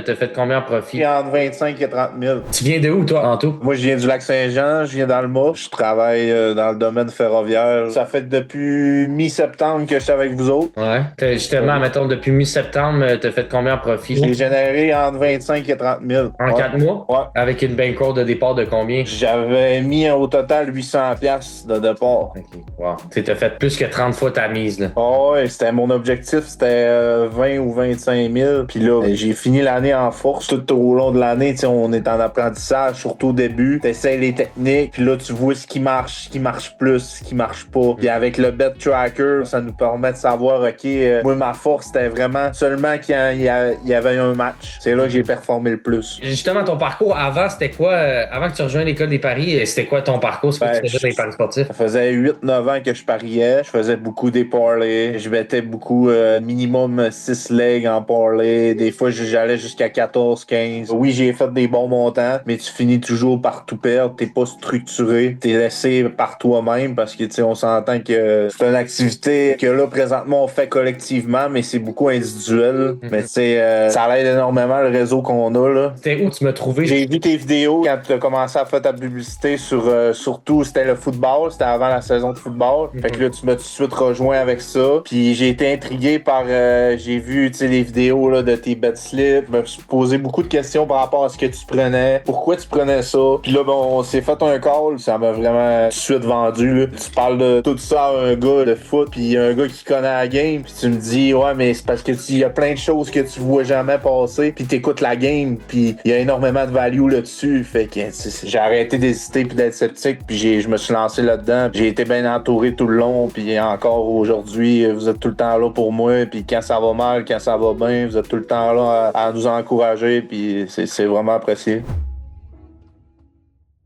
T'as fait combien en profit? Puis entre 25 et 30 000. Tu viens de où, toi, en tout? Moi, je viens du Lac-Saint-Jean, je viens d'Alma. Je travaille dans le domaine ferroviaire. Ça fait depuis mi-septembre que je suis avec vous autres. Ouais. Justement, mettons, depuis mi-septembre, t'as fait combien en profit? J'ai généré entre 25 et 30 000. En 4 mois? Ouais. Avec une bankroll de départ de combien? J'avais mis au total 800 pièces de départ. Ok, wow. T'as fait plus que 30 fois ta mise, là. Oh, ouais, c'était mon objectif, c'était 20 ou 25 000. Puis là, j'ai fini l'année en force. Tout au long de l'année, on est en apprentissage, surtout au début. T'essayes les techniques, puis là, tu vois ce qui marche plus, ce qui marche pas. Puis avec le bet tracker, ça nous permet de savoir, OK, moi, ma force, c'était vraiment seulement quand il y avait un match. C'est là que j'ai performé le plus. Justement, ton parcours avant, c'était quoi? Avant que tu rejoignes l'école des paris, c'était quoi ton parcours? C'est quoi que tu faisais dans les paris sportifs? Ça faisait 8-9 ans que je pariais. Je faisais beaucoup des parlays. Je mettais beaucoup, minimum 6 legs en parlay. Des fois, j'allais jusqu'à 14-15. Oui, j'ai fait des bons montants, mais tu finis toujours par tout perdre. T'es pas structuré. T'es laissé par toi-même parce que, tu sais, on s'entend que c'est une activité que là, présentement, on fait collectivement, mais c'est beaucoup individuel. Mais tu sais, ça aide énormément le réseau qu'on a, là. C'était où tu m'as trouvé? J'ai vu tes vidéos quand tu as commencé à faire ta publicité sur surtout c'était le football, c'était avant la saison de football. Fait que là tu m'as tout de suite rejoint avec ça. Puis j'ai été intrigué par j'ai vu les vidéos là, de tes bet slips. Je me suis posé beaucoup de questions par rapport à ce que tu prenais, pourquoi tu prenais ça. Puis là on s'est fait un call, ça m'a vraiment tout de suite vendu là. Tu parles de tout ça à un gars de foot, puis un gars qui connaît la game, puis tu me dis ouais mais c'est parce que il y a plein de choses que tu vois jamais passer, puis t'écoutes la game, puis il y a énormément de value là-dessus. Fait que j'ai arrêté d'hésiter puis d'être sceptique, puis je me suis lancé là-dedans. J'ai été bien entouré tout le long, puis encore aujourd'hui, vous êtes tout le temps là pour moi, puis quand ça va mal, quand ça va bien, vous êtes tout le temps là à nous encourager, puis c'est vraiment apprécié.